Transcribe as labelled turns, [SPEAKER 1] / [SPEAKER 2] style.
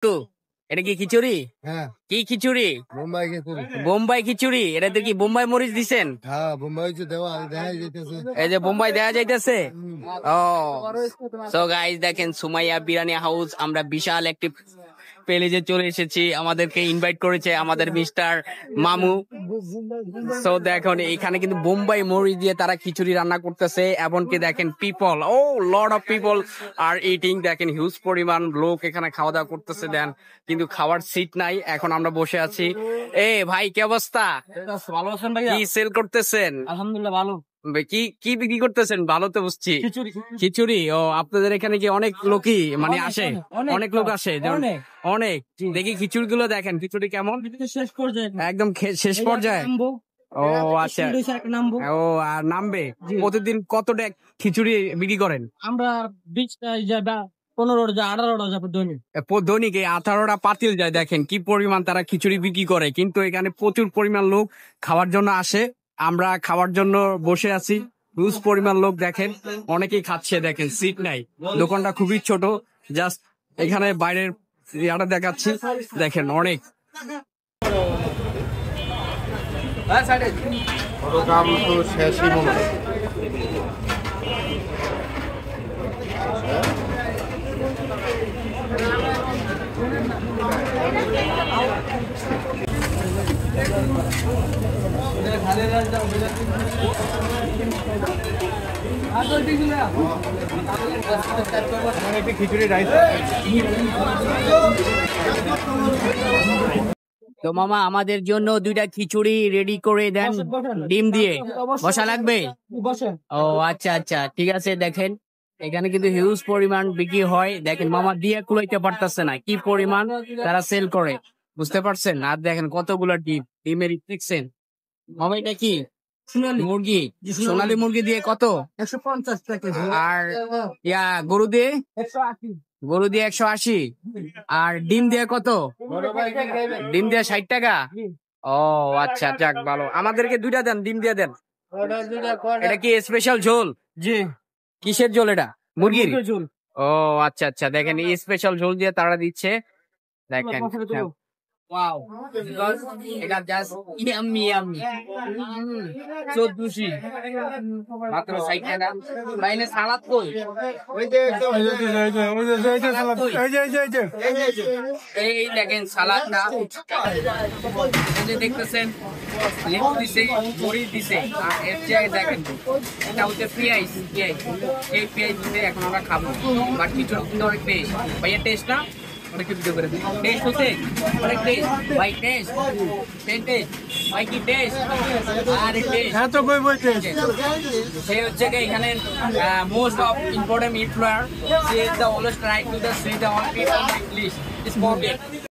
[SPEAKER 1] তো এটা কি খিচুড়ি?
[SPEAKER 2] হ্যাঁ।
[SPEAKER 1] কি খিচুড়ি?
[SPEAKER 2] বোম্বাই খিচুড়ি।
[SPEAKER 1] বোম্বাই খিচুড়ি। এটাতে কি বোম্বাই মরিচ দিছেন?
[SPEAKER 2] হ্যাঁ, বোম্বাই দেওয়া দেখা যাইতেছে।
[SPEAKER 1] এই যে বোম্বাই দেয়া যাইতেছে। ও সো গাইস দেখেন সুমাইয়া বিরিয়ানি হাউস, আমরা বিশাল একটি পেলেজে চলে এসেছি, আমাদেরকে ইনভাইট করেছে আমাদের মিস্টার মামু। সো দেখুন এখানে কিন্তু বোম্বাই মরিচ দিয়ে তারা খিচুড়ি রান্না করতেছে, এমনকি দেখেন পিপল, ও lot of people are eating, দেখেন হিউজ পরিমাণ লোক এখানে খাওয়া দাওয়া করতেছে দেন, কিন্তু খাওয়ার সিট নাই। এখন আমরা বসে আছি। এ ভাই কি অবস্থা?
[SPEAKER 3] ভালো আছেন ভাইয়া?
[SPEAKER 1] কি সেল করতেছেন?
[SPEAKER 3] আলহামদুলিল্লাহ ভালো।
[SPEAKER 1] কি কি বিক্রি করতেছেন? ভালো তো বুঝছি, খিচুড়ি। ও আপনাদের এখানে কি অনেক লোকই মানে আসে? অনেক লোক আসে অনেক। দেখি খিচুড়ি গুলো দেখেন, খিচুড়ি কেমন?
[SPEAKER 3] শেষ পর্যায়ে
[SPEAKER 1] একদম শেষ পর্যায়ে। ও আচ্ছা, ও আর নামবে। প্রতিদিন কতটা খিচুড়ি বিক্রি করেন?
[SPEAKER 3] আমরা 20টা 15টা 18টা যাবে দৈনিক।
[SPEAKER 1] দৈনিক 18টা পাতিল যায়। দেখেন কি পরিমাণ তারা খিচুড়ি বিক্রি করে, কিন্তু এখানে প্রচুর পরিমাণ লোক খাওয়ার জন্য আসে। আমরা খাওয়ার জন্য বসে আছি, হিউজ পরিমাণ লোক দেখেন, অনেকেই খাচ্ছে। দেখেন সিট নাই, দোকানটা খুবই ছোট, জাস্ট এখানে বাইরের ইয়াটা দেখাচ্ছি। দেখেন অনেক
[SPEAKER 2] কাম তো শেষই মনে হয়। খিচুড়ি রাইস।
[SPEAKER 1] তো মামা আমাদের জন্য 2টা খিচুড়ি রেডি করে দেন, ডিম দিয়ে। বসা লাগবে? ও আচ্ছা আচ্ছা, ঠিক আছে। দেখেন এখানে কিন্তু হিউজ পরিমাণ বিক্রি হয়। দেখেন মামা দিয়ে কুলাইতে পারতেছে না, কি পরিমাণ তারা সেল করে, বুঝতে পারছেন? আর দেখেন কতগুলো ডিমের দেখছেন মামা। এটা কি মুরগি? সোনালী মুরগি দিয়ে কত?
[SPEAKER 3] 150 টাকা।
[SPEAKER 1] আর গরু দিয়ে? 180। আর ডিম দিয়ে কত? ডিম দিয়ে 60 টাকা। ও আচ্ছা, যাক ভালো। আমাদেরকে 2টা দেন, ডিম দিয়ে দেন। এটা কি স্পেশাল ঝোল?
[SPEAKER 3] জি।
[SPEAKER 1] কিসের ঝোল এটা? মুরগির
[SPEAKER 3] ঝোল।
[SPEAKER 1] ও আচ্ছা আচ্ছা, দেখেন এই স্পেশাল ঝোল দিয়ে তারা দিচ্ছে। দেখেন ওয়াও, এটা জাস্ট ইয়াম্মি ইয়াম্মি। 1400 মাত্র 60 টাকা। বাইরে সালাদ কই? এই দেখেন সালাদটা, এই যে দেখতেছেন লেবু দিছে, মরিচ দিছে, আর এর জায়গায় দেখেন এটা হচ্ছে পেঁয়াজ। এই পেঁয়াজ দিতে এখন আমরা খাবো, বাট কিছু অনেক টেস্ট। ভাইয়া টেস্ট না অনেক ভিডিও করে টেস্ট হচ্ছে অনেক টেস্ট। ভাই টেস্ট ভাই কি টেস্ট? আর টেস্ট সে হচ্ছে এখানে most of important influencer. She is the always try to the see the on people English is spoken.